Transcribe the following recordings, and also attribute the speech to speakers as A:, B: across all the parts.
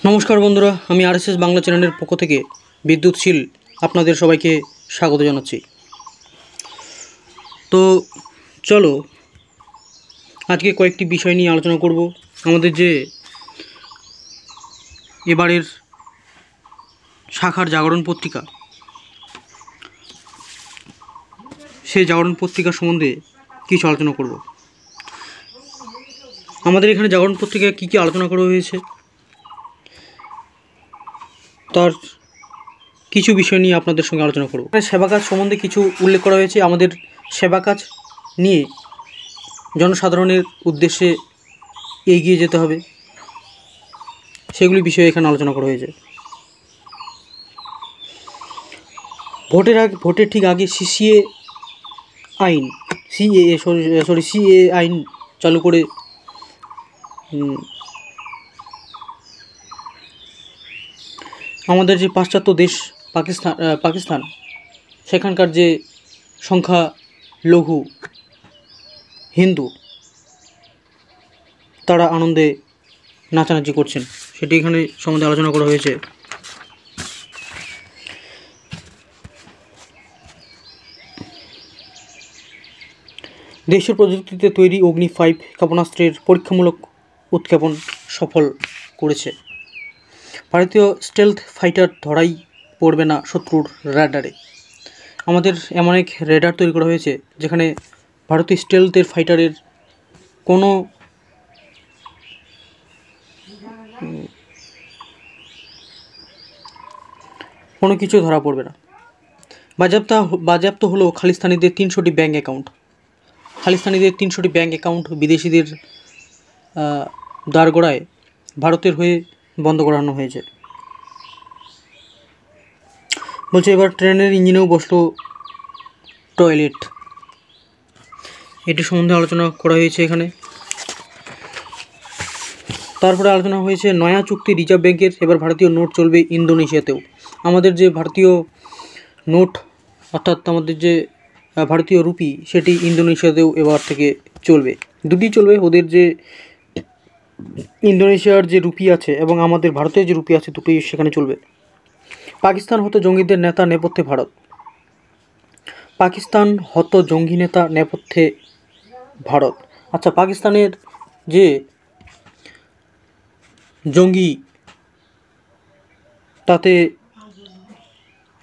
A: নমস্কার বন্ধুরা, আমি আরএসএস বাংলা চ্যানেলের পক্ষ থেকে বিদ্যুৎশীল আপনাদের সবাইকে স্বাগত জানাচ্ছি। তো চলো আজকে কয়েকটি বিষয় নিয়ে আলোচনা করব। আমাদের যে এবারের শাখার জাগরণ পত্রিকা, সেই জাগরণ পত্রিকা সম্বন্ধে কিছু আলোচনা করব। আমাদের এখানে জাগরণ পত্রিকায় কী কী আলোচনা করা হয়েছে তার কিছু বিষয় নিয়ে আপনাদের সঙ্গে আলোচনা করব। সেবা কাজ সম্বন্ধে কিছু উল্লেখ করা হয়েছে। আমাদের সেবা কাজ নিয়ে জনসাধারণের উদ্দেশ্যে এগিয়ে যেতে হবে, সেগুলি বিষয়ে এখানে আলোচনা করা হয়েছে। ভোটের ঠিক আগে সিএএ আইন চালু করে আমাদের যে পাশ্চাত্য দেশ পাকিস্তান সেখানকার যে সংখ্যালঘু হিন্দু তারা আনন্দে নাচানাচি করছেন, সেটি এখানে সম্বন্ধে আলোচনা করা হয়েছে। দেশীয় প্রযুক্তিতে তৈরি অগ্নি 5 ক্ষেপণাস্ত্রের পরীক্ষামূলক উৎক্ষেপণ সফল করেছে। ভারতীয় স্টেলথ ফাইটার ধরাই পড়বে না শত্রুর র্যাডারে। আমাদের এমন এক রেডার তৈরি করা হয়েছে যেখানে ভারতীয় স্টেলথের ফাইটারের কোনো কিছু ধরা পড়বে না। বাজেয়াপ্ত হলো খালিস্তানিদের 300টি ব্যাঙ্ক অ্যাকাউন্ট বিদেশিদের দাঁড়গোড়ায় ভারতের হয়ে বন্ধ করানো হয়েছে। বলছে এবার ট্রেনের ইঞ্জিনেও বসলো টয়লেট, এটি সম্বন্ধে আলোচনা করা হয়েছে এখানে। তারপরে আলোচনা হয়েছে নয়া চুক্তি রিজার্ভ ব্যাংকের, এবার ভারতীয় নোট চলবে ইন্দোনেশিয়াতেও। আমাদের যে ভারতীয় নোট অর্থাৎ আমাদের যে ভারতীয় রুপি সেটি ইন্দোনেশিয়াতেও এবার থেকে চলবে, দুটি চলবে। ওদের যে ইন্দোনেশিয়ার যে রুপি আছে এবং আমাদের ভারতের যে রুপি আছে দুটোই সেখানে চলবে। পাকিস্তান হতে জঙ্গিদের নেতা নেপথ্যে ভারত। আচ্ছা, পাকিস্তানের যে জঙ্গি তাতে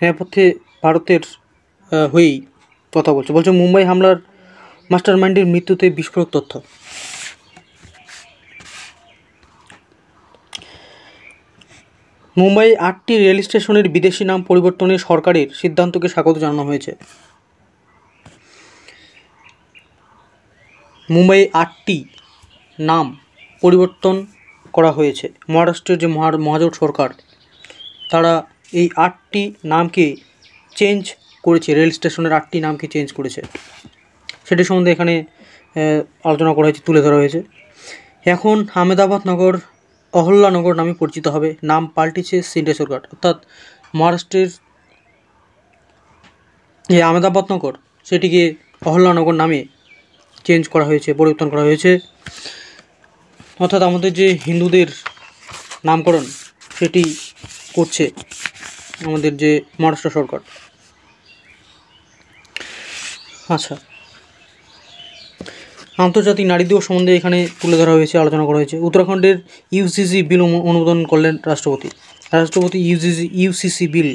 A: নেপথ্যে ভারতের হয়েই কথা বলছে। মুম্বাই হামলার মাস্টারমাইন্ডের মৃত্যুতে বিস্ফোরক তথ্য। মুম্বাই 8টি রেল স্টেশনের বিদেশি নাম পরিবর্তনের সরকারের সিদ্ধান্তকে স্বাগত জানানো হয়েছে। মুম্বাই 8টি নাম পরিবর্তন করা হয়েছে। মহারাষ্ট্রের যে মহাজোট সরকার তারা এই 8টি নামকে চেঞ্জ করেছে, রেল স্টেশনের 8টি নামকে চেঞ্জ করেছে, সেটি সম্বন্ধে এখানে আলোচনা করা হয়েছে, তুলে ধরা হয়েছে। এখন আহমেদাবাদ নগর অহল্যানগর নামে পরিচিত হবে, নাম পাল্টেছে শিন্ডে সরকার। অর্থাৎ মহারাষ্ট্রের যে আহমেদাবাদ নগর সেটিকে অহল্যানগর নামে চেঞ্জ করা হয়েছে, পরিবর্তন করা হয়েছে। অর্থাৎ আমাদের যে হিন্দুদের নামকরণ সেটি করছে আমাদের যে মহারাষ্ট্র সরকার। আচ্ছা, আন্তর্জাতিক নারী দিবস সম্বন্ধে এখানে তুলে ধরা হয়েছে, আলোচনা করা হয়েছে। উত্তরাখণ্ডের ইউসিসি বিল অনুমোদন করলেন রাষ্ট্রপতি। ইউসিসি বিল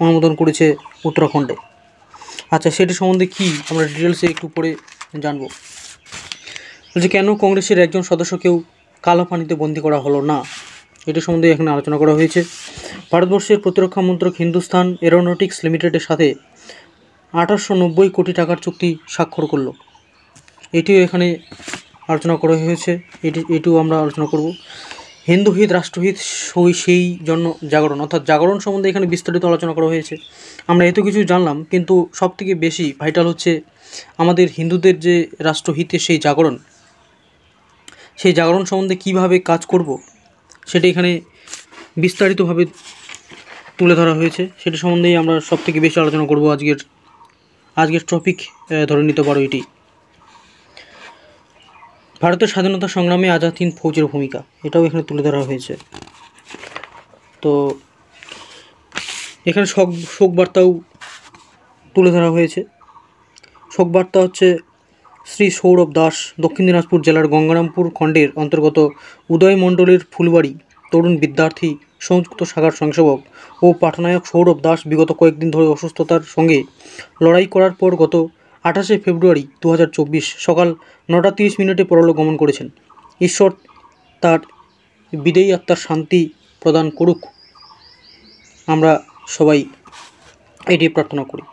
A: অনুমোদন করেছে উত্তরাখণ্ডে। আচ্ছা, সেটি সম্বন্ধে কি আমরা ডিটেলসে একটু পরে জানবো। বলছে কেন কংগ্রেসের একজন সদস্যকেও কালো পানিতে বন্দী করা হলো না, এটি সম্বন্ধে এখানে আলোচনা করা হয়েছে। ভারতবর্ষের প্রতিরক্ষা মন্ত্রক হিন্দুস্তান এরোনটিক্স লিমিটেডের সাথে 890 কোটি টাকার চুক্তি স্বাক্ষর করলো, এটিও এখানে আলোচনা করা হয়েছে, এটিও আমরা আলোচনা করব। হিন্দু হিত রাষ্ট্রহিত সেই জন্য জাগরণ, অর্থাৎ জাগরণ সম্বন্ধে এখানে বিস্তারিত আলোচনা করা হয়েছে। আমরা এত কিছু জানলাম, কিন্তু সবথেকে বেশি ভাইটাল হচ্ছে আমাদের হিন্দুদের যে রাষ্ট্রহিতের সেই জাগরণ সম্বন্ধে কীভাবে কাজ করব সেটি এখানে বিস্তারিতভাবে তুলে ধরা হয়েছে, সেটি সম্বন্ধেই আমরা সবথেকে বেশি আলোচনা করব। আজকের টপিক ধরে নিতে পারো এটি। ভারতের স্বাধীনতা সংগ্রামে আজাদ হিন্দ ফৌজের ভূমিকা, এটাও এখানে তুলে ধরা হয়েছে। তো এখানে শোক বার্তাও তুলে ধরা হয়েছে। শোক বার্তা হচ্ছে শ্রী সৌরভ দাস, দক্ষিণ দিনাজপুর জেলার গঙ্গারামপুর খণ্ডের অন্তর্গত উদয় মণ্ডলের ফুলবাড়ি তরুণ বিদ্যার্থী সংযুক্ত শাখার স্বয়ংসেবক ও পাঠনায়ক সৌরভ দাস বিগত কয়েকদিন ধরে অসুস্থতার সঙ্গে লড়াই করার পর গত 28শে ফেব্রুয়ারি 2024 সকাল 9টা 30 মিনিটে পরলোক গমন করেছেন। ঈশ্বর তার বিদেয়ী আত্মার শান্তি প্রদান করুক, আমরা সবাই এটি প্রার্থনা করি।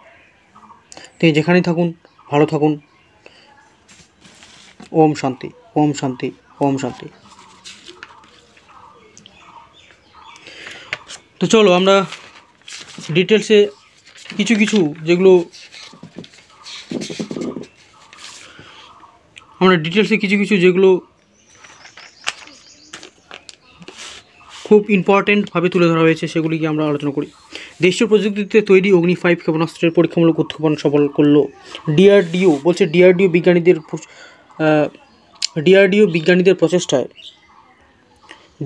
A: তিনি যেখানেই থাকুন ভালো থাকুন। ওম শান্তি, ওম শান্তি, ওম শান্তি। তো চলো আমরা ডিটেলসে কিছু যেগুলো খুব ইম্পর্টেন্টভাবে তুলে ধরা হয়েছে সেগুলিকে আমরা আলোচনা করি। দেশীয় প্রযুক্তিতে তৈরি অগ্নি 5 ক্ষেপণাস্ত্রের পরীক্ষামূলক উৎক্ষেপণ সফল করল ডিআরডিও। বলছে ডিআরডিও বিজ্ঞানীদের প্রচেষ্টায়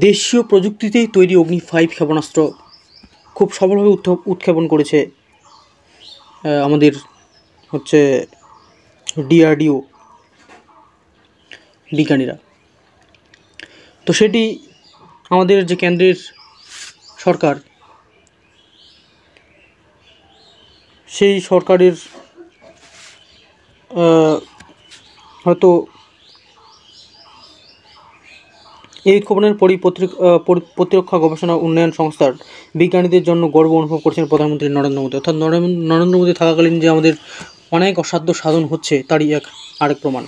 A: দেশীয় প্রযুক্তিতেই তৈরি অগ্নি 5 ক্ষেপণাস্ত্র খুব সফলভাবে উৎক্ষেপণ করেছে আমাদের হচ্ছে ডিআরডিও বিজ্ঞানীরা। তো সেটি আমাদের যে কেন্দ্রের সরকার, সেই সরকারের হয়তো এই উৎক্ষেপণের প্রতিরক্ষা গবেষণা উন্নয়ন সংস্থার বিজ্ঞানীদের জন্য গর্ব অনুভব করছেন প্রধানমন্ত্রী নরেন্দ্র মোদী। অর্থাৎ নরেন্দ্র মোদী থাকাকালীন যে আমাদের অনেক অসাধ্য সাধন হচ্ছে তারই আরেক প্রমাণ।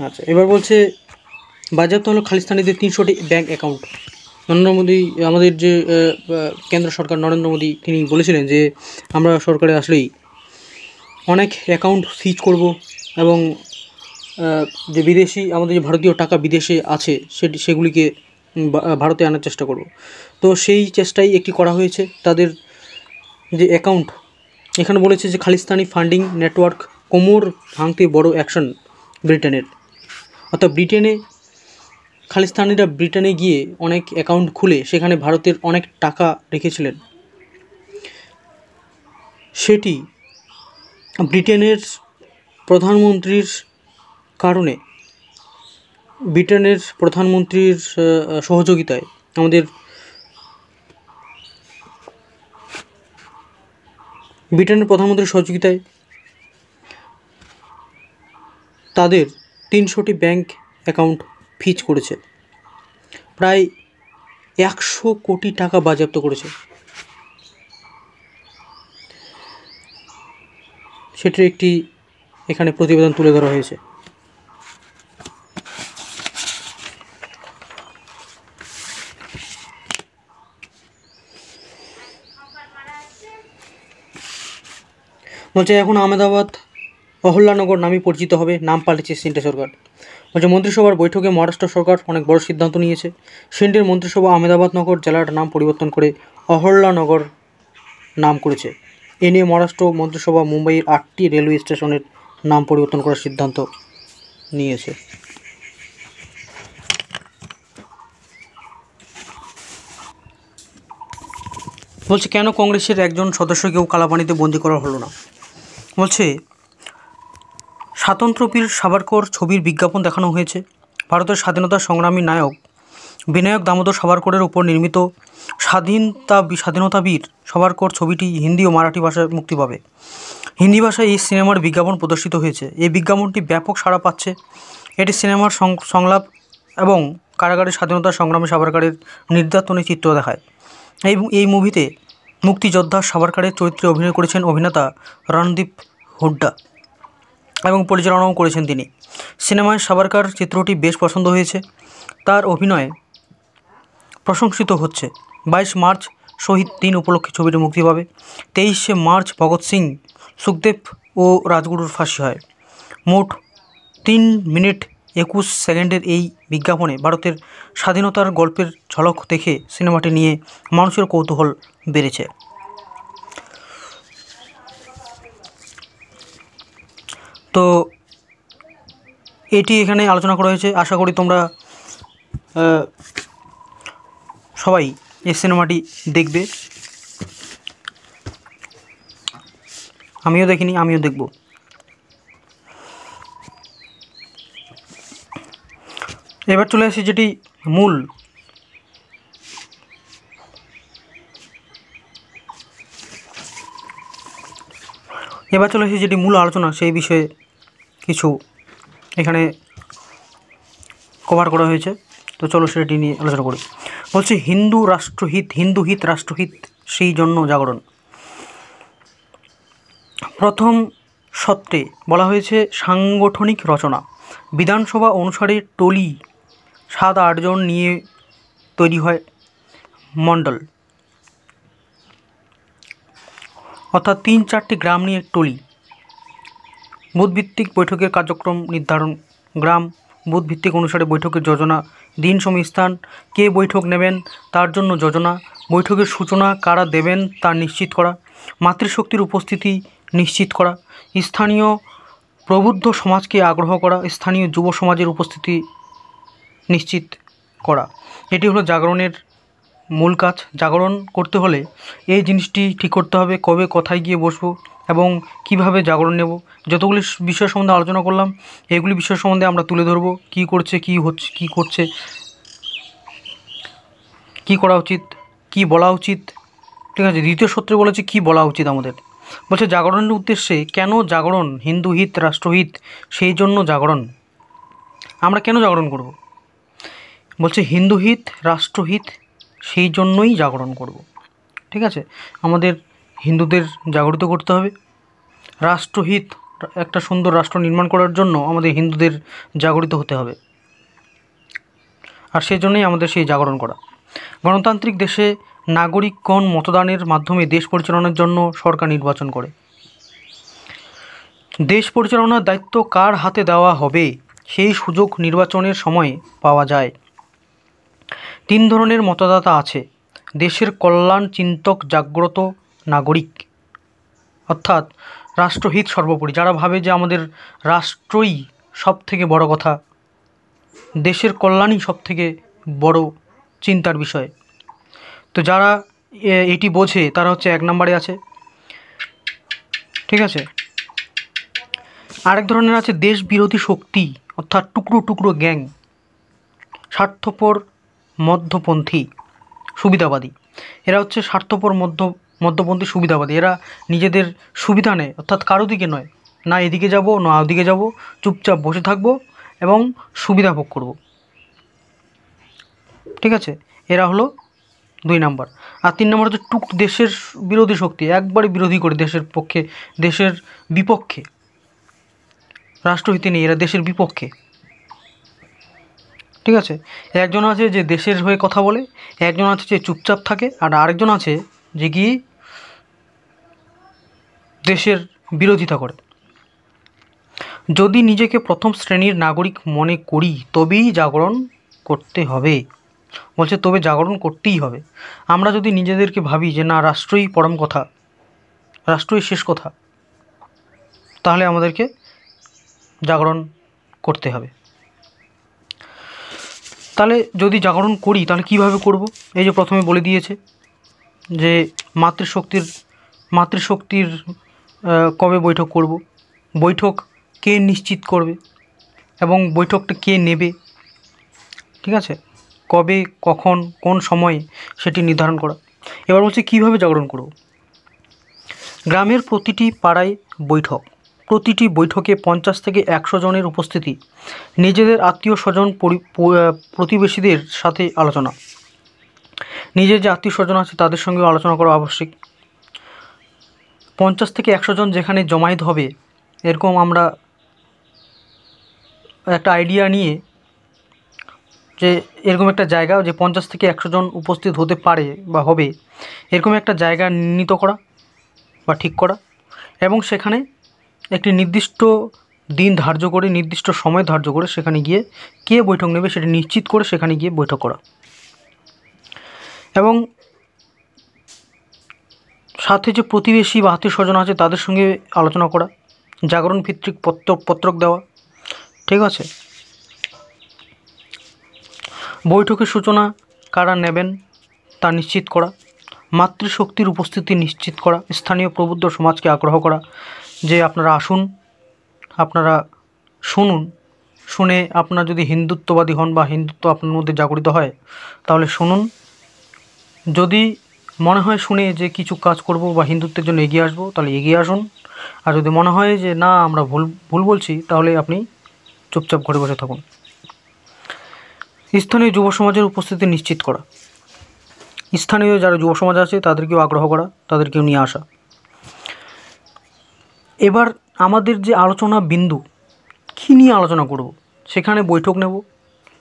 A: আচ্ছা, এবার বলছে বাজেয়াপ্ত হলো খালিস্তানিদের 300টি ব্যাঙ্ক অ্যাকাউন্ট। নরেন্দ্র মোদী, আমাদের যে কেন্দ্র সরকার নরেন্দ্র মোদী, তিনি বলেছিলেন যে আমরা সরকারে আসলেই অনেক অ্যাকাউন্ট সিজ করব এবং যে বিদেশি আমাদের যে ভারতীয় টাকা বিদেশে আছে সেগুলিকে ভারতে আনার চেষ্টা করব। তো সেই চেষ্টাই একটি করা হয়েছে। তাদের যে অ্যাকাউন্ট, এখানে বলেছে যে খালিস্তানি ফান্ডিং নেটওয়ার্ক কোমর ভাঙতে বড় অ্যাকশন ব্রিটেনের। অর্থাৎ খালিস্তানিরা ব্রিটেনে গিয়ে অনেক অ্যাকাউন্ট খুলে সেখানে ভারতের অনেক টাকা রেখেছিলেন। সেটি ব্রিটেনের প্রধানমন্ত্রীর কারণে, ব্রিটেনের প্রধানমন্ত্রীর সহযোগিতায়, আমাদের ব্রিটেনের প্রধানমন্ত্রীর সহযোগিতায় তাদের 300টি ব্যাঙ্ক অ্যাকাউন্ট ফ্রিজ করেছে, প্রায় 100 কোটি টাকা বাজেয়াপ্ত করেছে। সেটির একটি এখানে প্রতিবেদন তুলে ধরা হয়েছে। বলছে এখন আহমেদাবাদ অহল্যানগর নামে পরিচিত হবে, নাম পাল্টেছে সিন্ডে সরকার। বলছে মন্ত্রিসভার বৈঠকে মহারাষ্ট্র সরকার অনেক বড় সিদ্ধান্ত নিয়েছে। সিন্ডের মন্ত্রিসভা আহমেদাবাদ নগর জেলার নাম পরিবর্তন করে অহল্যানগর নাম করেছে। এ নিয়ে মহারাষ্ট্র মন্ত্রিসভা মুম্বাইয়ের 8টি রেলওয়ে স্টেশনের নাম পরিবর্তন করার সিদ্ধান্ত নিয়েছে। বলছে কেন কংগ্রেসের একজন সদস্যকেও কালাপানিতে বন্দি করা হলো না। বলছে স্বাতন্ত্র্যবীর সাভারকর ছবির বিজ্ঞাপন দেখানো হয়েছে। ভারতের স্বাধীনতা সংগ্রামী নায়ক বিনায়ক দামোদর সাভারকরের উপর নির্মিত স্বাধীনতাবীর সাভারকর ছবিটি হিন্দি ও মারাঠি ভাষায় মুক্তি পাবে। হিন্দি ভাষায় এই সিনেমার বিজ্ঞাপন প্রদর্শিত হয়েছে। এই বিজ্ঞাপনটি ব্যাপক সাড়া পাচ্ছে। এটি সিনেমার সংলাপ এবং কারাগারের স্বাধীনতা সংগ্রামী সাভারকরের নির্যাতনের চিত্র দেখায়। এই মুভিতে মুক্তিযোদ্ধা সাভারকরের চরিত্রে অভিনয় করেছেন অভিনেতা রণদীপ হুড্ডা এবং পরিচালনাও করেছেন তিনি। সিনেমায় সাভারকর চিত্রটি বেশ পছন্দ হয়েছে, তার অভিনয় প্রশংসিত হচ্ছে। 22 মার্চ শহীদ দিন উপলক্ষে ছবিটি মুক্তি পাবে। 23শে মার্চ ভগৎ সিং, সুখদেব ও রাজগুরুর ফাঁসি হয়। মোট 3 মিনিট 21 সেকেন্ডের এই বিজ্ঞাপনে ভারতের স্বাধীনতার গল্পের ঝলক দেখে সিনেমাটি নিয়ে মানুষের কৌতূহল বেড়েছে। তো এটি এখানে আলোচনা করা হয়েছে। আশা করি তোমরা সবাই এই সিনেমাটি দেখবে, আমিও দেখিনি, আমিও দেখব। এবার চলে আসি যেটি মূল আলোচনা, সেই বিষয়ে কিছু এখানে কভার করা হয়েছে। তো চলো সেটি নিয়ে আলোচনা করি। বলছি হিন্দু হিত রাষ্ট্রহিত সেই জন্য জাগরণ। প্রথম সত্রে বলা হয়েছে সাংগঠনিক রচনা। বিধানসভা অনুসারে টলি 7-8 জন নিয়ে তৈরি হয় মণ্ডল, অর্থাৎ 3-4টি গ্রাম নিয়ে টলি। বুথভিত্তিক বৈঠকের কার্যক্রম নির্ধারণ। গ্রাম বুথভিত্তিক অনুসারে বৈঠকের যোজনা, দিন সময় স্থান, কে বৈঠক নেবেন তার জন্য যোজনা, বৈঠকের সূচনা কারা দেবেন তা নিশ্চিত করা, মাতৃশক্তির উপস্থিতি নিশ্চিত করা, স্থানীয় প্রবুদ্ধ সমাজকে আগ্রহ করা, স্থানীয় যুব সমাজের উপস্থিতি নিশ্চিত করা। এটি হলো জাগরণের মূল কাজ। জাগরণ করতে হলে এই জিনিসটি ঠিক করতে হবে, কবে কোথায় গিয়ে বসবো এবং কিভাবে জাগরণ নেব। যতগুলি বিষয় সম্বন্ধে আলোচনা করলাম, এগুলি বিষয় সম্বন্ধে আমরা তুলে ধরবো, কী করছে, কী হচ্ছে, কী করছে, কী করা উচিত, কী বলা উচিত। ঠিক আছে, দ্বিতীয় সূত্রে বলেছে কী বলা উচিত আমাদের। বলছে জাগরণের উদ্দেশ্যে, কেন জাগরণ? হিন্দু হিত রাষ্ট্রহিত সেই জন্য জাগরণ। আমরা কেন জাগরণ করব? বলছে হিন্দু হিত রাষ্ট্রহিত সেই জন্যই জাগরণ করব। ঠিক আছে, আমাদের হিন্দুদের জাগরিত করতে হবে। রাষ্ট্রহিত, একটা সুন্দর রাষ্ট্র নির্মাণ করার জন্য আমাদের হিন্দুদের জাগরিত হতে হবে, আর সেই জন্যই আমাদের সেই জাগরণ করা। গণতান্ত্রিক দেশে নাগরিকগণ মতদানের মাধ্যমে দেশ পরিচালনার জন্য সরকার নির্বাচন করে। দেশ পরিচালনার দায়িত্ব কার হাতে দেওয়া হবে সেই সুযোগ নির্বাচনের সময় পাওয়া যায়। 3 ধরনের মতদাতা আছে: দেশের কল্যাণ চিন্তক, জাগ্রত নাগরিক, অর্থাৎ রাষ্ট্রহিত সর্বোপরি, যারা ভাবে যে আমাদের রাষ্ট্রই সব থেকে বড় কথা, দেশের কল্যাণই সব থেকে বড় চিন্তার বিষয়। তো যারা এটি বোঝে তারা হচ্ছে 1 নম্বরে আছে। ঠিক আছে, আরেক ধরনের আছে দেশ বিরোধী শক্তি, অর্থাৎ টুকরো টুকরো গ্যাং, স্বার্থপর মধ্যপন্থী সুবিধাবাদী। এরা হচ্ছে স্বার্থপর মধ্যপন্থী সুবিধাবাদী। এরা নিজেদের সুবিধা নেয়, অর্থাৎ কারো দিকে নয়, না এদিকে যাব না ওদিকে যাব, চুপচাপ বসে থাকবো এবং সুবিধা ভোগ করব। ঠিক আছে, এরা হলো 2 নম্বর। আর 3 নম্বর হচ্ছে দেশের বিরোধী শক্তি, একবারে বিরোধী করে, দেশের পক্ষে, দেশের বিপক্ষে, রাষ্ট্রহিতে নেই, এরা দেশের বিপক্ষে। ঠিক আছে, একজন আছে যে দেশের হয়ে কথা বলে, একজন আছে যে চুপচাপ থাকে, আর আরেকজন আছে যে কি দেশের বিরোধিতা করে। যদি নিজেকে প্রথম শ্রেণীর নাগরিক মনে করি তবেই জাগরণ করতে হবে। বলছে তবে জাগরণ করতেই হবে। আমরা যদি নিজেদেরকে ভাবি যে না রাষ্ট্রই পরম কথা, রাষ্ট্রই শেষ কথা, তাহলে আমাদেরকে জাগরণ করতে হবে। তাহলে যদি জাগরণ করি তাহলে কিভাবে করব? এই যে প্রথমে বলে দিয়েছে যে মাতৃশক্তির কবে বৈঠক করব, বৈঠক কে নিশ্চিত করবে এবং বৈঠকটা কে নেবে। ঠিক আছে, কবে, কখন, কোন সময়ে সেটি নির্ধারণ করা। এবার বলছে কীভাবে জাগরণ করব। গ্রামের প্রতিটি পাড়ায় বৈঠক, প্রতিটি বৈঠকে 50 থেকে 100 জনের উপস্থিতি, নিজেদের আত্মীয় স্বজন প্রতিবেশীদের সাথে আলোচনা, নিজের যে আত্মীয় স্বজন আছে তাদের সঙ্গেও আলোচনা করা আবশ্যিক। 50 থেকে 100 জন যেখানে জমায়েত হবে, এরকম আমরা একটা আইডিয়া নিয়ে যে এরকম একটা জায়গা যে 50 থেকে 100 জন উপস্থিত হতে পারে বা হবে, এরকম একটা জায়গা নির্ণীত করা বা ঠিক করা, এবং সেখানে একটি নির্দিষ্ট দিন ধার্য করে, নির্দিষ্ট সময় ধার্য করে সেখানে গিয়ে কে বৈঠক নেবে সেটা নিশ্চিত করে সেখানে গিয়ে বৈঠক করা, এবং সাথে যে প্রতিবেশী বা আত্মীয় স্বজন আছে তাদের সঙ্গে আলোচনা করা, জাগরণ ভিত্তিক পত্রক দেওয়া। ঠিক আছে, বৈঠকের সূচনা কারা নেবেন তা নিশ্চিত করা, মাতৃশক্তির উপস্থিতি নিশ্চিত করা, স্থানীয় প্রবুদ্ধ সমাজকে আগ্রহ করা যে আপনারা আসুন, আপনারা শুনুন, শুনে আপনারা যদি হিন্দুত্ববাদী হন বা হিন্দুত্ব আপনার মধ্যে জাগরিত হয় তাহলে শুনুন, যদি মনে হয় শুনে যে কিছু কাজ করব বা হিন্দুত্বের জন্য এগিয়ে আসবো তাহলে এগিয়ে আসুন, আর যদি মনে হয় যে না আমরা ভুল বলছি তাহলে আপনি চুপচাপ ঘরে বসে থাকুন। স্থানীয় যুব সমাজের উপস্থিতি নিশ্চিত করা, স্থানীয় যারা যুব সমাজ আছে তাদেরকেও আগ্রহ করা, তাদেরকেও নিয়ে আসা। এবার আমাদের যে আলোচনা বিন্দু, কী নিয়ে আলোচনা করব, সেখানে বৈঠক নেব,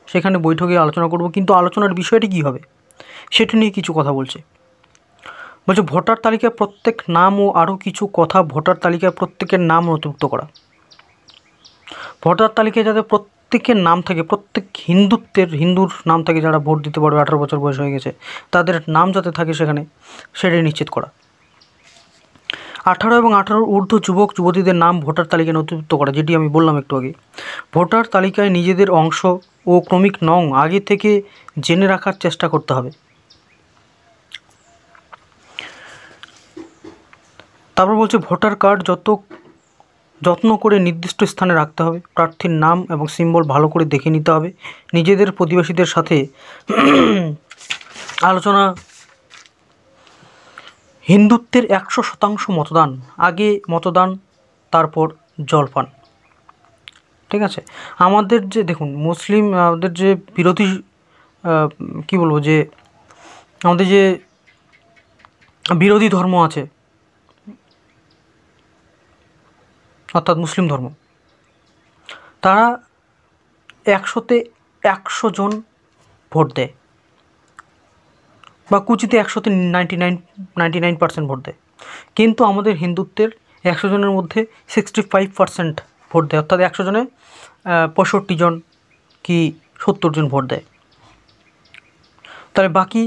A: সেখানে বৈঠকে আলোচনা করব, কিন্তু আলোচনার বিষয়টি কী হবে সেটা নিয়ে কিছু কথা বলছে। ভোটার তালিকায় প্রত্যেক নাম ও আরও কিছু কথা, ভোটার তালিকায় প্রত্যেকের নাম নথিভুক্ত করা, ভোটার তালিকায় যাতে প্রত্যেকের নাম থাকে, প্রত্যেক হিন্দুর নাম থাকে, যারা ভোট দিতে পারবে, 18 বছর বয়স হয়ে গেছে তাদের নাম যাতে থাকে সেখানে, সেটাই নিশ্চিত করা। 18 এবং 18 ঊর্ধ্ব যুবক যুবতীদের নাম ভোটার তালিকায় নথিভুক্ত করা, যেটি আমি বললাম একটু আগে। ভোটার তালিকায় নিজেদের অংশ ও ক্রমিক নং আগে থেকে জেনে রাখার চেষ্টা করতে হবে। তারপর বলছে ভোটার কার্ড যত্ন করে নির্দিষ্ট স্থানে রাখতে হবে, প্রার্থীর নাম এবং সিম্বল ভালো করে দেখে নিতে হবে, নিজেদের প্রতিবেশীদের সাথে আলোচনা। হিন্দুত্বের 100% মতদান, আগে মতদান তারপর জলপান, ঠিক আছে। আমাদের যে দেখুন মুসলিম, আমাদের যে বিরোধী কী বলবো, যে আমাদের যে বিরোধী ধর্ম আছে অর্থাৎ মুসলিম ধর্ম, তারা 100-তে 100 জন ভোট দেয়, বা কুচিতে 100-তে 99% ভোট দেয়, কিন্তু আমাদের হিন্দুত্বের 100 জনের মধ্যে 65% ভোট দেয়, অর্থাৎ 100 জনে 65 জন কি 70 জন ভোট দেয়, তাহলে বাকি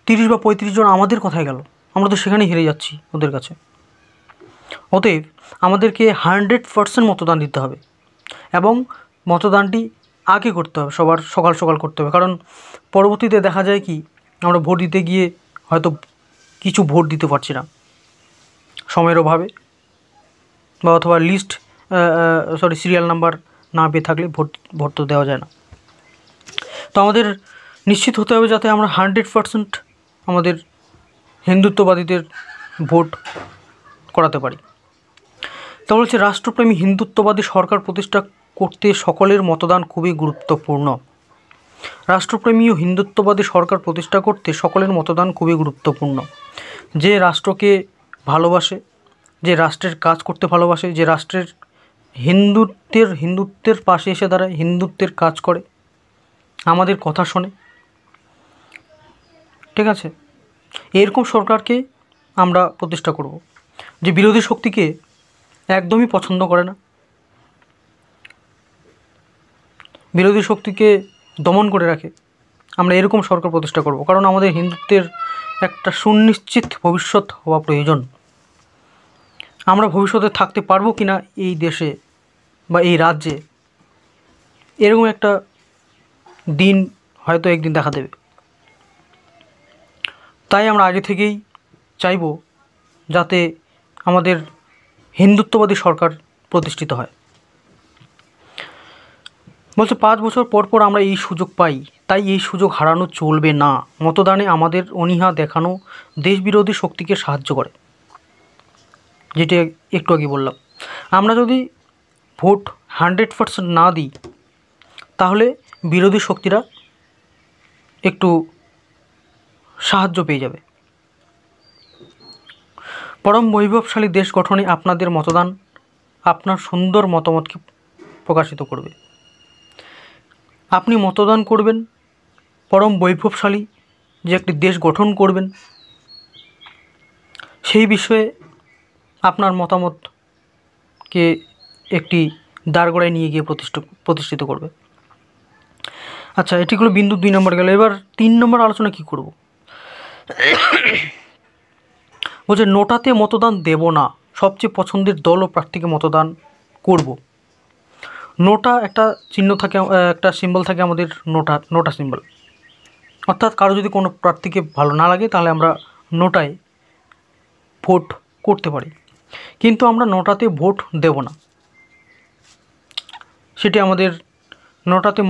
A: 30 বা 35 জন আমাদের কথায় গেল, আমরা তো সেখানেই হেরে যাচ্ছি ওদের কাছে। অতএব আমাদেরকে 100% মতদান দিতে হবে, এবং মতদানটি আগে করতে হবে, সবার সকাল সকাল করতে হবে, কারণ পরবর্তীতে দেখা যায় কি আমরা ভোট দিতে গিয়ে হয়তো কিছু ভোট দিতে পারছি না সময়ের অভাবে, বা অথবা সিরিয়াল নাম্বার না পেয়ে থাকলে ভোট তো দেওয়া যায় না। তো আমাদের নিশ্চিত হতে হবে যাতে আমরা 100% আমাদের হিন্দুত্ববাদীদের ভোট করাতে পারি। তা বলছে রাষ্ট্রপ্রেমী হিন্দুত্ববাদী সরকার প্রতিষ্ঠা করতে সকলের মতদান খুবই গুরুত্বপূর্ণ। রাষ্ট্রপ্রেমী ও হিন্দুত্ববাদী সরকার প্রতিষ্ঠা করতে সকলের মতদান খুবই গুরুত্বপূর্ণ। যে রাষ্ট্রকে ভালোবাসে, যে রাষ্ট্রের কাজ করতে ভালোবাসে, যে রাষ্ট্রের হিন্দুত্বের পাশে এসে দাঁড়ায়, হিন্দুত্বের কাজ করে, আমাদের কথা শোনে, ঠিক আছে, এরকম সরকারকে আমরা প্রতিষ্ঠা করব। যে বিরোধী শক্তিকে একদমই পছন্দ করে না, বিরোধী শক্তিকে দমন করে রাখে, আমরা এরকম সরকার প্রতিষ্ঠা করব, কারণ আমাদের হিন্দুত্বের একটা সুনিশ্চিত ভবিষ্যৎ হওয়া প্রয়োজন। আমরা ভবিষ্যতে থাকতে পারবো কি না এই দেশে বা এই রাজ্যে, এরকম একটা দিন হয়তো একদিন দেখা দেবে। তাই আমরা আগে থেকেই চাইব যাতে আমাদের হিন্দুত্ববাদী সরকার প্রতিষ্ঠিত হয়। বলছে 5 বছর পর পর আমরা এই সুযোগ পাই, তাই এই সুযোগ হারানো চলবে না। মতদানে আমাদের অনীহা দেখানো দেশবিরোধী শক্তিকে সাহায্য করে, যেটা একটু আগে বললাম। আমরা যদি ভোট 100% না দিই তাহলে বিরোধী শক্তিরা একটু সাহায্য পেয়ে যাবে। পরম বৈভবশালী দেশ গঠনে আপনাদের মতদান আপনার সুন্দর মতামতকে প্রকাশিত করবে। আপনি মতদান করবেন, পরম বৈভবশালী যে একটি দেশ গঠন করবেন, সেই বিষয়ে আপনার মতামতকে একটি দাঁড়গোড়ায় নিয়ে গিয়ে প্রতিষ্ঠিত করবে। আচ্ছা, এটিগুলো বিন্দু 2 নম্বর গেল। এবার 3 নম্বর আলোচনা কি করব। বলছে নোটাতে মতদান দেব না, সবচেয়ে পছন্দের দল ও প্রার্থীকে মতদান করব। নোটা একটা চিহ্ন থাকে, একটা সিম্বল থাকে আমাদের, নোটা সিম্বল। অর্থাৎ কারো যদি কোনো প্রার্থীকে ভালো না লাগে তাহলে আমরা নোটায় ভোট করতে পারি, কিন্তু আমরা নোটাতে ভোট দেব না। সেটি আমাদের নোটাতে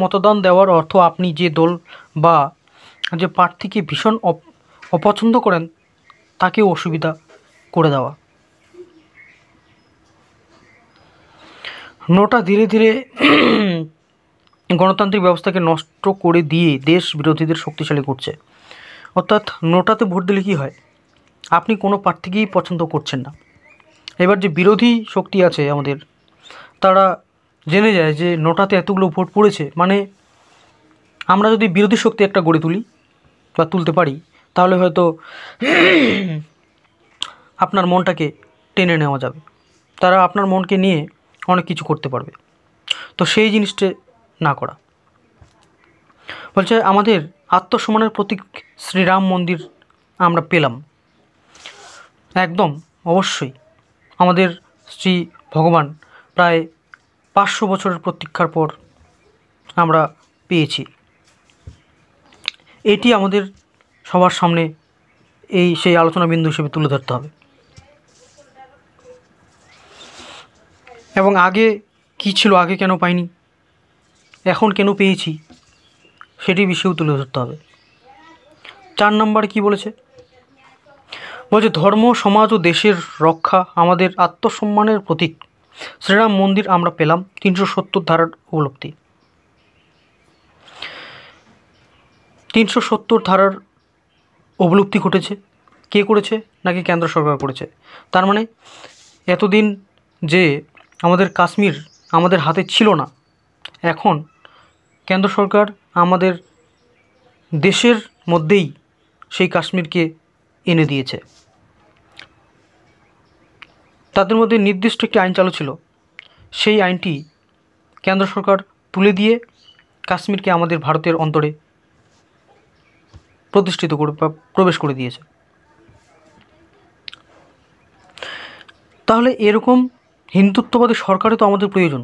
A: মতদান দেওয়ার অর্থ আপনি যে দল বা যে প্রার্থীকে ভীষণ অপছন্দ করেন তাকেও অসুবিধা করে দেওয়া। নোটা ধীরে ধীরে গণতান্ত্রিক ব্যবস্থাকে নষ্ট করে দিয়ে দেশ বিরোধীদের শক্তিশালী করছে। অর্থাৎ নোটাতে ভোট দিলে কী হয়, আপনি কোনো প্রার্থীকেই পছন্দ করছেন না, এবার যে বিরোধী শক্তি আছে আমাদের, তারা জেনে যায় যে নোটাতে এতগুলো ভোট পড়েছে, মানে আমরা যদি বিরোধী শক্তি একটা গড়ে তুলি বা তুলতে পারি তাহলে হয়তো আপনার মনটাকে টেনে নেওয়া যাবে, তারা আপনার মনকে নিয়ে অনেক কিছু করতে পারবে। তো সেই জিনিসটা না করা। বলছে আমাদের আত্মসম্মানের প্রতীক শ্রীরাম মন্দির আমরা পেলাম, একদম অবশ্যই আমাদের শ্রী ভগবান প্রায় 500 বছরের প্রতীক্ষার পর আমরা পেয়েছি। এটি আমাদের সবার সামনে সেই আলোচনা বিন্দু হিসেবে তুলে ধরতে হবে, এবং আগে কি ছিল, আগে কেন পাইনি, এখন কেন পেয়েছি, সেটি বিষয়েও তুলে ধরতে হবে। 4 নম্বরে কি বলেছে, বলছে ধর্ম সমাজ ও দেশের রক্ষা আমাদের আত্মসম্মানের প্রতীক শ্রীরাম মন্দির আমরা পেলাম 370 ধারার উপলব্ধি। 370 ধারার উপলব্ধি ঘটেছে, কে করেছে, নাকি কেন্দ্র সরকার করেছে। তার মানে এতদিন যে আমাদের কাশ্মীর আমাদের হাতে ছিল না, এখন কেন্দ্র সরকার আমাদের দেশের মধ্যেই সেই কাশ্মীরকে এনে দিয়েছে। তাদের মধ্যে নির্দিষ্ট একটি আইন চালু ছিল, সেই আইনটি কেন্দ্র সরকার তুলে দিয়ে কাশ্মীরকে আমাদের ভারতের অন্তরে প্রতিষ্ঠিত করে বা প্রবেশ করে দিয়েছে। তাহলে এরকম হিন্দুত্ববাদী সরকারও তো আমাদের প্রয়োজন,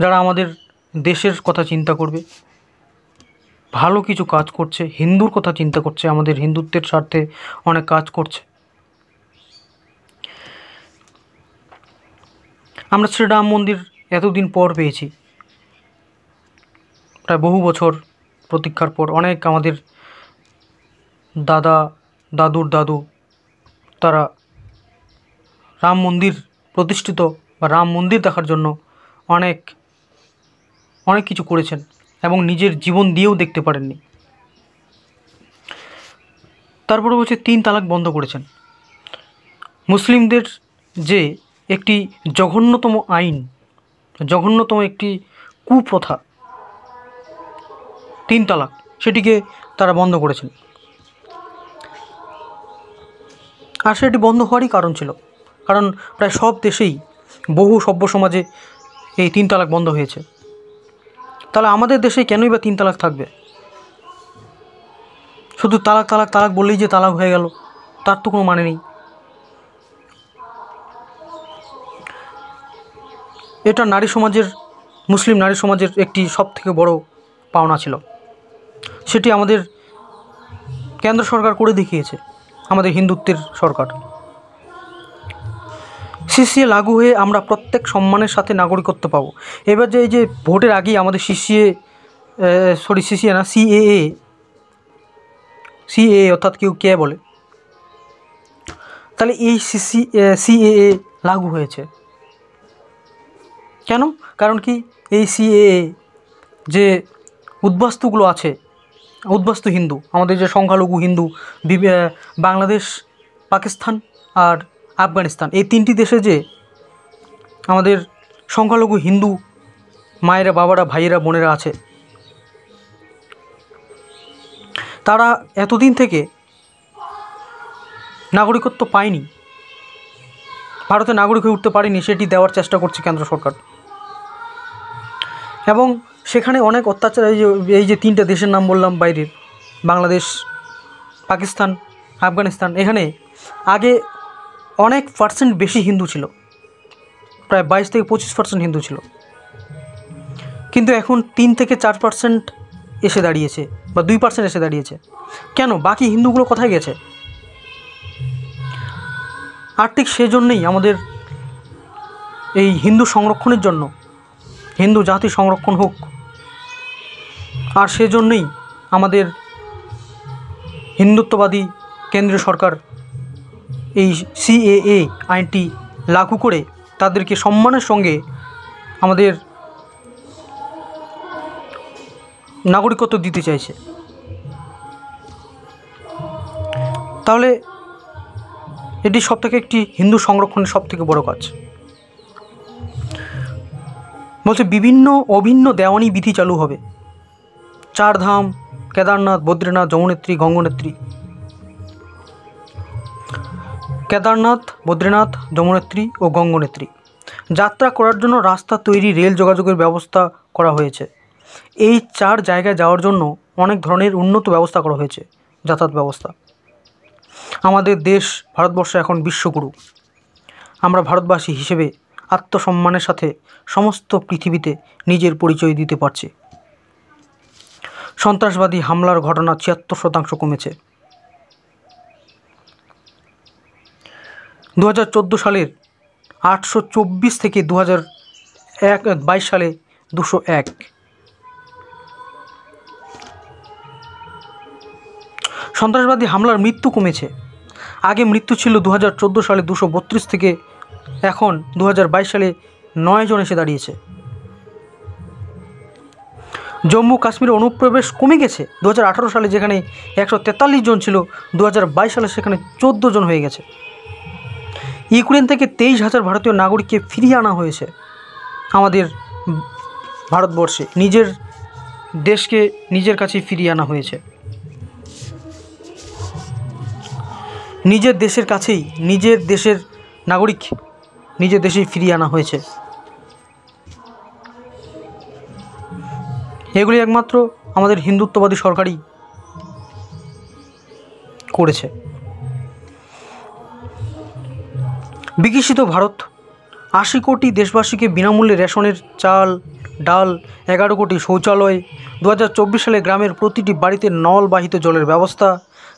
A: যারা আমাদের দেশের কথা চিন্তা করবে, ভালো কিছু কাজ করছে, হিন্দুর কথা চিন্তা করছে, আমাদের হিন্দুত্বের স্বার্থে অনেক কাজ করছে। আমরা শ্রীরাম মন্দির এতদিন পর পেয়েছি, প্রায় বহু বছর প্রতীক্ষার পর। অনেক আমাদের দাদুর দাদু তারা রাম মন্দির প্রতিষ্ঠিত বা রাম মন্দির দেখার জন্য অনেক অনেক কিছু করেছেন এবং নিজের জীবন দিয়েও দেখতে পারেননি। তারপরে বলছে 3 তালাক বন্ধ করেছেন। মুসলিমদের যে একটি জঘন্যতম আইন, জঘন্যতম একটি কুপ্রথা 3 তালাক, সেটিকে তারা বন্ধ করেছেন। আর সেটি বন্ধ হওয়ারই কারণ ছিল, কারণ প্রায় সব দেশেই বহু সভ্য সমাজে এই 3 তালাক বন্ধ হয়েছে। তাহলে আমাদের দেশে কেনই বা 3 তালাক থাকবে? শুধু তালাক তালাক তালাক বললেই যে তালাক হয়ে গেল, তার তো কোনো মানে নেই। এটা নারী সমাজের, মুসলিম নারী সমাজের একটি সবথেকে বড় পাওনা ছিল, সেটি আমাদের কেন্দ্র সরকার করে দেখিয়েছে, আমাদের হিন্দুত্বের সরকার। সিসিএ লাগু হয়ে আমরা প্রত্যেক সম্মানের সাথে নাগরিকত্ব পাবো। এবার যে এই যে ভোটের আগেই আমাদের সিসিএ না, সিএএ অর্থাৎ কেউ কে বলে, তাহলে এই সিএএ লাগু হয়েছে কেন? কারণ কি, এই সিএএ যে উদ্বাস্তুগুলো আছে, উদ্বাস্তু হিন্দু, আমাদের যে সংখ্যালঘু হিন্দু, বাংলাদেশ, পাকিস্তান আর আফগানিস্তান, এই 3টি দেশে যে আমাদের সংখ্যালঘু হিন্দু মায়েরা, বাবারা, ভাইয়েরা, বোনেরা আছে, তারা এতদিন থেকে নাগরিকত্ব পায়নি, ভারতে নাগরিক হয়ে উঠতে পারেনি, সেটি দেওয়ার চেষ্টা করছে কেন্দ্র সরকার। এবং সেখানে অনেক অত্যাচার, এই যে 3টা দেশের নাম বললাম বাইরের, বাংলাদেশ, পাকিস্তান, আফগানিস্তান, এখানে আগে অনেক পার্সেন্ট বেশি হিন্দু ছিল, প্রায় 22 থেকে 25% হিন্দু ছিল। কিন্তু এখন 3 থেকে 4% এসে দাঁড়িয়েছে, বা 2% এসে দাঁড়িয়েছে। কেন? বাকি হিন্দুগুলো কোথায় গেছে? আর ঠিক সেজন্যই আমাদের এই হিন্দু সংরক্ষণের জন্য, হিন্দু জাতি সংরক্ষণ হোক, আর সেজন্যই আমাদের হিন্দুত্ববাদী কেন্দ্রীয় সরকার এই সিএএ আইনটি লাগু করে তাদেরকে সম্মানের সঙ্গে আমাদের নাগরিকত্ব দিতে চাইছে। তাহলে এটি সবথেকে একটি হিন্দু সংরক্ষণের সবথেকে বড় কাজ। বলছে বিভিন্ন অভিন্ন দেওয়ানি বিধি চালু হবে। 4 ধাম, কেদারনাথ, বদ্রীনাথ, যমুনেত্রী, গঙ্গোনেত্রী, কেদারনাথ, বদ্রীনাথ, যমুনেত্রী ও গঙ্গোনেত্রী যাত্রা করার জন্য রাস্তা তৈরি, রেল যোগাযোগের ব্যবস্থা করা হয়েছে। এই 4 জায়গায় যাওয়ার জন্য অনেক ধরনের উন্নত ব্যবস্থা করা হয়েছে, যাতায়াত ব্যবস্থা। আমাদের দেশ ভারতবর্ষ এখন বিশ্বগুরু। আমরা ভারতবাসী হিসেবে আত্মসম্মানের সাথে সমস্ত পৃথিবীতে নিজের পরিচয় দিতে পারছি। সন্ত্রাসবাদী হামলার ঘটনা 76% কমেছে। 2014 সালের 824 থেকে 2022 সালে 201। সন্ত্রাসবাদী হামলার মৃত্যু কমেছে। আগে মৃত্যু ছিল 2014 সালে 232 থেকে এখন 2022 সালে 9 জন এসে দাঁড়িয়েছে। জম্মু কাশ্মীরে অনুপ্রবেশ কমে গেছে। 2018 সালে যেখানে 143 জন ছিল, 2022 সালে সেখানে 14 জন হয়ে গেছে। ইউক্রেন থেকে 23,000 ভারতীয় নাগরিককে ফিরিয়ে আনা হয়েছে আমাদের ভারতবর্ষে। নিজের দেশকে নিজের কাছেই ফিরিয়ে আনা হয়েছে। নিজের দেশের কাছেই, নিজের দেশের নাগরিক নিজের দেশেই ফিরিয়ে আনা হয়েছে। এগুলি একমাত্র আমাদের হিন্দুত্ববাদী সরকারই করেছে। বিকশিত ভারত 80 কোটি দেশবাসীকে বিনামূল্যে রেশনের চাল, ডাল, 11 কোটি শৌচালয়, 2024 সালে গ্রামের প্রতিটি বাড়িতে নলবাহিত জলের ব্যবস্থা,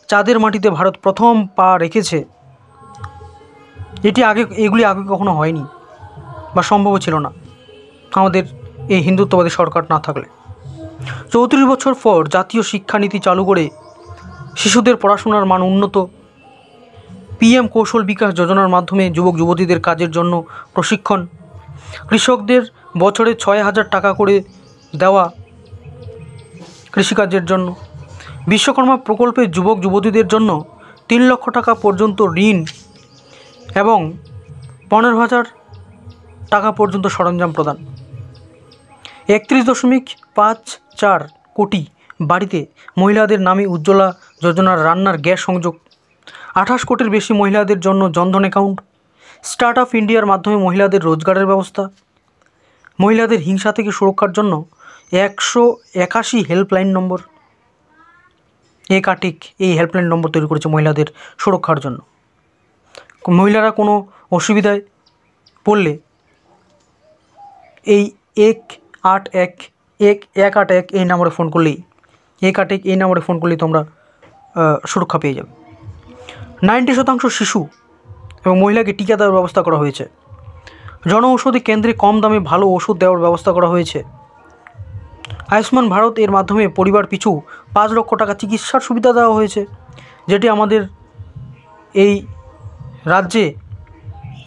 A: চাঁদের মাটিতে ভারত প্রথম পা রেখেছে। এগুলি আগে কখনো হয়নি বা সম্ভব ছিল না আমাদের এই হিন্দুত্ববাদী সরকার না থাকলে। 34 বছর পর জাতীয় শিক্ষানীতি চালু করে শিশুদের পড়াশোনার মান উন্নত। পিএম কৌশল বিকাশ যোজনার মাধ্যমে যুবক যুবতীদের কাজের জন্য প্রশিক্ষণ। কৃষকদের বছরে 6,000 টাকা করে দেওয়া কৃষিকাজের জন্য। বিশ্বকর্মা প্রকল্পে যুবক যুবতীদের জন্য 3 লক্ষ টাকা পর্যন্ত ঋণ এবং 15,000 টাকা পর্যন্ত সরঞ্জাম প্রদান। 31.54 কোটি বাড়িতে মহিলাদের নামে উজ্জ্বলা যোজনার রান্নার গ্যাস সংযোগ। 28 কোটির বেশি মহিলাদের জন্য জনধন অ্যাকাউন্ট। স্টার্ট আপ ইন্ডিয়ার মাধ্যমে মহিলাদের রোজগারের ব্যবস্থা। মহিলাদের হিংসা থেকে সুরক্ষার জন্য 181 হেল্পলাইন নম্বর, একাধিক এই হেল্পলাইন নম্বর তৈরি করেছে মহিলাদের সুরক্ষার জন্য। মহিলারা কোনো অসুবিধায় পড়লে এই 181 এই নম্বরে ফোন করলেই, 181 এই নম্বরে ফোন করলেই তোমরা সুরক্ষা পেয়ে যাবে। 90% শিশু এবং মহিলাকে টিকা দেওয়ার ব্যবস্থা করা হয়েছে। জনঔষধি কেন্দ্রে কম দামে ভালো ওষুধ দেওয়ার ব্যবস্থা করা হয়েছে। আয়ুষ্মান ভারত এর মাধ্যমে পরিবার পিছু 5 লক্ষ টাকা চিকিৎসার সুবিধা দেওয়া হয়েছে, যেটি আমাদের এই রাজ্যে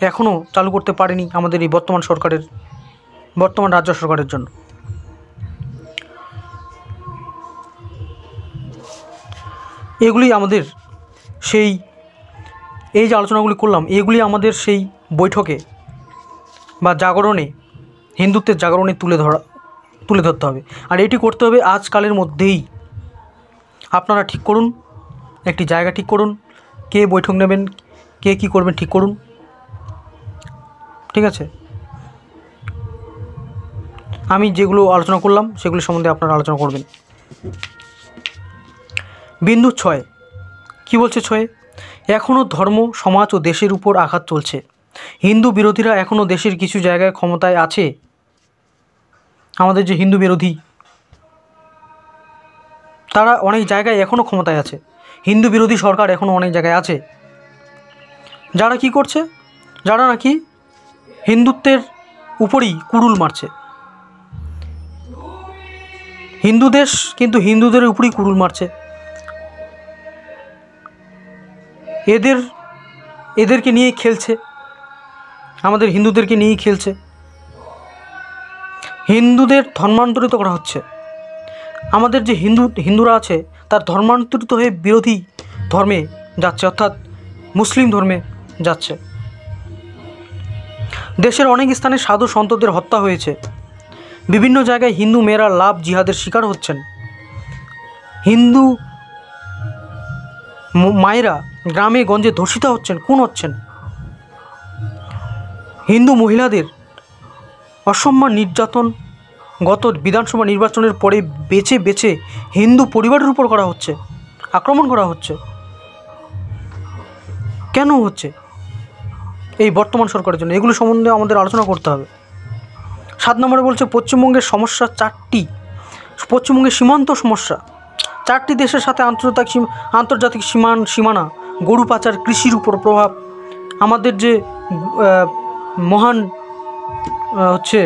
A: এখনও চালু করতে পারেনি আমাদের এই বর্তমান রাজ্য সরকারের জন্য। এগুলি আমাদের সেই, এই যে আলোচনাগুলি করলাম, এগুলি আমাদের সেই বৈঠকে বা জাগরণে, হিন্দুত্বের জাগরণে তুলে ধরতে হবে। আর এটি করতে হবে আজকালের মধ্যেই। আপনারা ঠিক করুন, একটি জায়গা ঠিক করুন, কে বৈঠক নেবেন, কে কী করবেন ঠিক করুন, ঠিক আছে? আমি যেগুলো আলোচনা করলাম সেগুলি সম্বন্ধে আপনারা আলোচনা করবেন। বিন্দু 6 কী বলছে? 6 এখনও ধর্ম, সমাজ ও দেশের উপর আঘাত চলছে। হিন্দু বিরোধীরা এখনও দেশের কিছু জায়গায় ক্ষমতায় আছে। আমাদের যে হিন্দু বিরোধী, তারা অনেক জায়গায় এখনও ক্ষমতায় আছে। হিন্দু বিরোধী সরকার এখনও অনেক জায়গায় আছে, যারা কি করছে, যারা নাকি হিন্দুত্বের উপরই কুড়ুল মারছে। হিন্দু দেশ কিন্তু হিন্দুদের উপরই কুড়ুল মারছে। এদেরকে নিয়ে খেলছে, আমাদের হিন্দুদেরকে নিয়েই খেলছে। হিন্দুদের ধর্মান্তরিত করা হচ্ছে। আমাদের যে হিন্দুরা আছে তার ধর্মান্তরিত হয়ে বিরোধী ধর্মে যাচ্ছে, অর্থাৎ মুসলিম ধর্মে যাচ্ছে। দেশের অনেক স্থানে সাধু সন্তদের হত্যা হয়েছে। বিভিন্ন জায়গায় হিন্দু মেয়েরা লাভ জিহাদের শিকার হচ্ছেন। হিন্দু মায়েরা গ্রামে গঞ্জে ধর্ষিত হচ্ছেন, খুন হচ্ছেন। হিন্দু মহিলাদের অসম্মান নির্যাতন গত বিধানসভা নির্বাচনের পরে বেছে বেছে হিন্দু পরিবারের উপর করা হচ্ছে, আক্রমণ করা হচ্ছে। কেন হচ্ছে? এই বর্তমান সরকারের জন্য। এগুলো সম্বন্ধে আমাদের আলোচনা করতে হবে। 7 নম্বরে বলছে পশ্চিমবঙ্গের সমস্যা 4টি। পশ্চিমবঙ্গের সীমান্ত সমস্যা 4টি দেশের সাথে আন্তর্জাতিক সীমানা, গরু পাচার, কৃষির উপর প্রভাব, আমাদের যে মহান হচ্ছে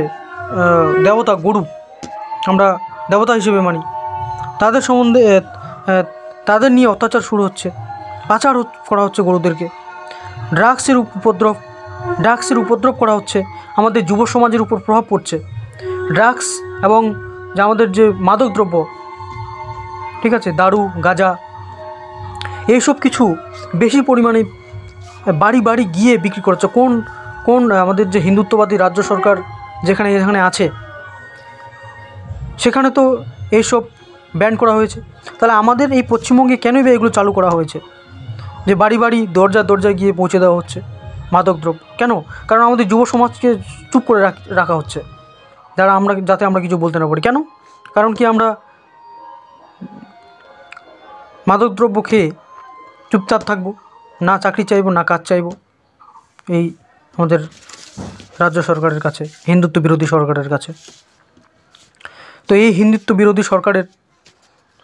A: দেবতা গরু, আমরা দেবতা হিসেবে মানি, তাদের সম্বন্ধে তাদের নিয়ে অত্যাচার শুরু হচ্ছে, পাচার করা হচ্ছে গরুদেরকে। ড্রাগসের উপদ্রব করা হচ্ছে, আমাদের যুব সমাজের উপর প্রভাব পড়ছে। ড্রাগস এবং যে আমাদের যে মাদকদ্রব্য, ঠিক আছে, দারু, গাঁজা, এইসব কিছু বেশি পরিমাণে বাড়ি বাড়ি গিয়ে বিক্রি করছে। কোন আমাদের যে হিন্দুত্ববাদী রাজ্য সরকার যেখানে আছে সেখানে তো এইসব ব্যান করা হয়েছে। তাহলে আমাদের এই পশ্চিমবঙ্গে কেনই বা এগুলো চালু করা হয়েছে, যে বাড়ি বাড়ি দরজা গিয়ে পৌঁছে দেওয়া হচ্ছে মাদকদ্রব্য? কেন? কারণ আমাদের যুব সমাজকে চুপ করে রাখা হচ্ছে, যাতে আমরা কিছু বলতে না পারি। কেন? কারণ কি আমরা মাদকদ্রব্য খেয়ে চুপচাপ থাকবো, না চাকরি চাইবো, না কাজ চাইবো এই আমাদের রাজ্য সরকারের কাছে, হিন্দুত্ব বিরোধী সরকারের কাছে? তো এই হিন্দুত্ব বিরোধী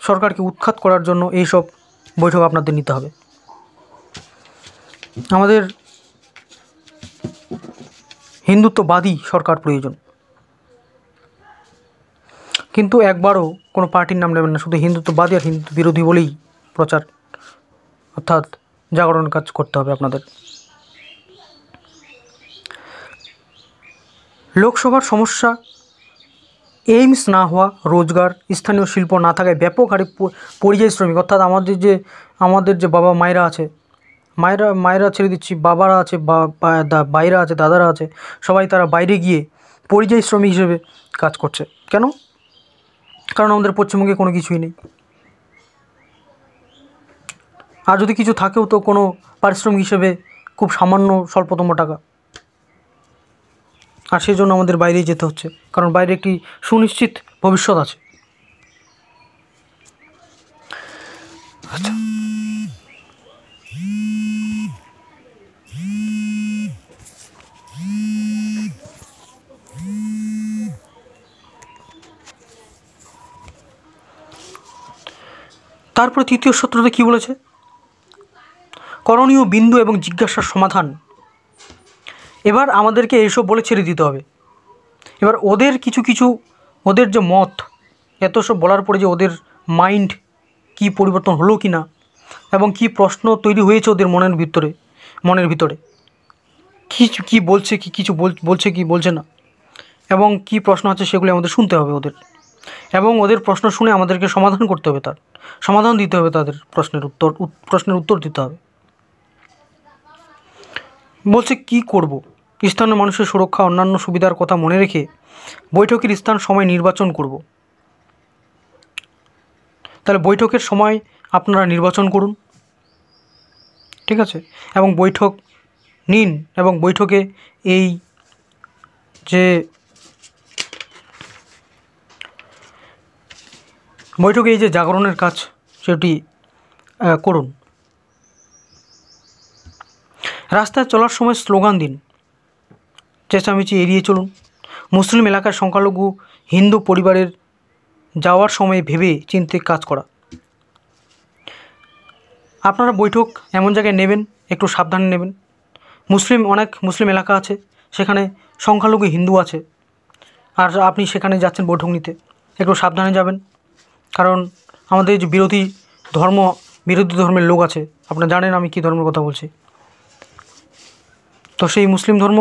A: সরকারকে উৎখাত করার জন্য এইসব বৈঠক আপনাদের নিতে হবে। আমাদের হিন্দুত্ববাদী সরকার প্রয়োজন, কিন্তু একবারও কোনো পার্টির নাম নেবেন না, শুধু হিন্দুত্ববাদী আর হিন্দু বিরোধী বলেই প্রচার, অর্থাৎ জাগরণ কাজ করতে হবে আপনাদের। লোকসভার সমস্যা এইমস না হওয়া, রোজগার, স্থানীয় শিল্প না থাকায় ব্যাপক হারে পরিযায়ী শ্রমিক, অর্থাৎ আমাদের যে বাবা মায়েরা আছে, মায়েরা ছেড়ে দিচ্ছি, বাবারা আছে, ভাইরা আছে, দাদারা আছে, সবাই তারা বাইরে গিয়ে পরিযায়ী শ্রমিক হিসেবে কাজ করছে। কেন? কারণ আমাদের পশ্চিমবঙ্গে কোনো কিছুই নেই, আর যদি কিছু থাকেও তো কোনো পারিশ্রমিক হিসেবে খুব সামান্য স্বল্পতম টাকা, আর সেই জন্য আমাদের বাইরেই যেতে হচ্ছে, কারণ বাইরে একটি সুনিশ্চিত ভবিষ্যৎ আছে। আচ্ছা, তারপরে তৃতীয় সূত্রতে কি বলেছে? করণীয় বিন্দু এবং জিজ্ঞাসার সমাধান। এবার আমাদেরকে এইসব বলে ছেড়ে দিতে হবে। এবার ওদের কিছু ওদের যে মত, এত সব বলার পরে যে ওদের মাইন্ড কি পরিবর্তন হলো কি না, এবং কি প্রশ্ন তৈরি হয়েছে ওদের মনের ভিতরে কি বলছে, কিছু বলছে কি বলছে না, এবং কি প্রশ্ন আছে সেগুলি আমাদের শুনতে হবে ওদের, এবং ওদের প্রশ্ন শুনে আমাদেরকে সমাধান করতে হবে, তার সমাধান দিতে হবে, তাদের প্রশ্নের উত্তর দিতে হবে। বলছে কি করব? স্থানীয় মানুষের সুরক্ষা, অন্যান্য সুবিধার কথা মনে রেখে বৈঠকের স্থান, সময় নির্বাচন করব। তাহলে বৈঠকের সময় আপনারা নির্বাচন করুন, ঠিক আছে, এবং বৈঠক নিন, এবং বৈঠকে এই যে জাগরণের কাজ সেটি করুন। রাস্তায় চলার সময় স্লোগান দিন, চেঁচামেচি এড়িয়ে চলুন। মুসলিম এলাকার সংখ্যালঘু হিন্দু পরিবারের যাওয়ার সময় ভেবে চিন্তে কাজ করা। আপনারা বৈঠক এমন জায়গায় নেবেন, একটু সাবধানে নেবেন। অনেক মুসলিম এলাকা আছে, সেখানে সংখ্যালঘু হিন্দু আছে, আর আপনি সেখানে যাচ্ছেন বৈঠক নিতে, একটু সাবধানে যাবেন। কারণ আমাদের যে বিরোধী ধর্মের লোক আছে, আপনারা জানেন আমি কী ধর্মের কথা বলছি। তো সেই মুসলিম ধর্ম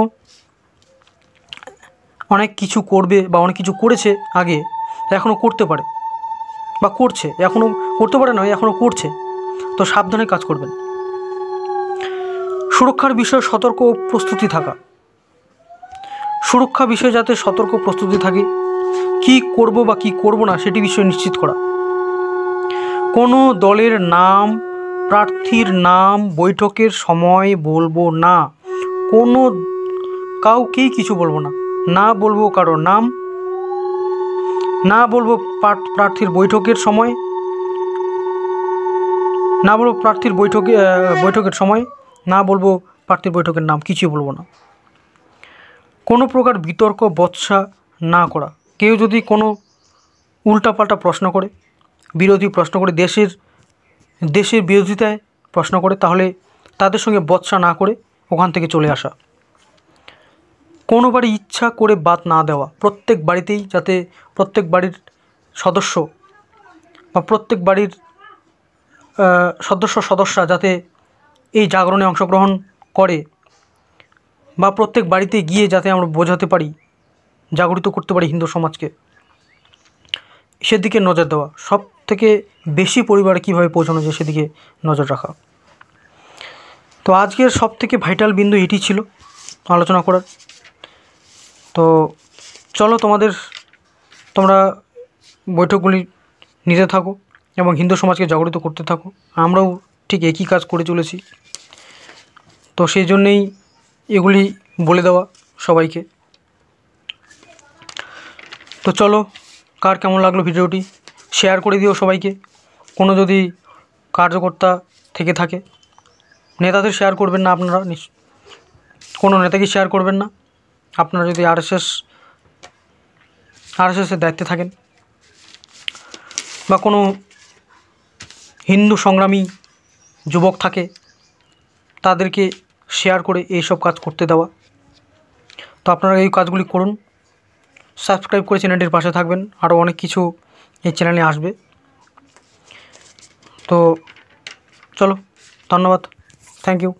A: অনেক কিছু করবে বা অনেক কিছু করেছে আগে, এখনও করতে পারে বা করছে, এখনও করতে পারে নয়, এখনও করছে। তো সাবধানে কাজ করবেন। সুরক্ষার বিষয়ে সতর্ক ও প্রস্তুতি থাকা। সুরক্ষা বিষয়ে যাতে সতর্ক প্রস্তুতি থাকে, কি করব বা কি করব না সেটি বিষয়ে নিশ্চিত করা। কোনো দলের নাম, প্রার্থীর নাম বৈঠকের সময় বলবো না, কোনো কাউকেই কিছু বলবো না, না বলবো কারোর নাম, না বলবো প্রার্থীর বৈঠকের সময়, না বলবো প্রার্থীর বৈঠকের সময়, না বলবো প্রার্থীর বৈঠকের নাম, কিছুই বলবো না। কোনো প্রকার বিতর্ক বচসা না করা। কেউ যদি কোনো উল্টাপাল্টা প্রশ্ন করে, বিরোধী প্রশ্ন করে, দেশের বিরোধিতায় প্রশ্ন করে, তাহলে তাদের সঙ্গে বচসা না করে ওখান থেকে চলে আসা। কোনো বাড়ি ইচ্ছা করে বাদ না দেওয়া। প্রত্যেক বাড়িতেই যাতে প্রত্যেক বাড়ির সদস্য বা প্রত্যেক বাড়ির সদস্যরা যাতে এই জাগরণে অংশগ্রহণ করে, বা প্রত্যেক বাড়িতে গিয়ে যাতে আমরা বোঝাতে পারি, জাগরিত করতে পারি হিন্দু সমাজকে, সেদিকে নজর দেওয়া। সব থেকে বেশি পরিবারে কীভাবে পৌঁছানো যায় সেদিকে নজর রাখা। তো আজকের সব থেকে ভাইটাল বিন্দু এটি ছিল আলোচনা করার। তো চলো তোমরা বৈঠকগুলি নিতে থাকো এবং হিন্দু সমাজকে জাগরিত করতে থাকো। আমরাও ঠিক একই কাজ করে চলেছি, তো সেই জন্যেই এগুলি বলে দেওয়া সবাইকে। তো চলো, কার কেমন লাগলো ভিডিওটি শেয়ার করে দিও সবাইকে। কোনো যদি কার্যকর্তা থেকে থাকে, নেতাদের শেয়ার করবেন না আপনারা, কোনো নেতাকে শেয়ার করবেন না। আপনারা যদি আরএসএসের দায়িত্বে থাকেন বা কোনো হিন্দু সংগ্রামী যুবক থাকে, তাদেরকে শেয়ার করে এইসব কাজ করতে দেওয়া। তো আপনারা এই কাজগুলি করুন, সাবস্ক্রাইব করে চ্যানেলটির পাশে থাকবেন, আরও অনেক কিছু এই চ্যানেলে আসবে। তো চলো, ধন্যবাদ, থ্যাংক ইউ।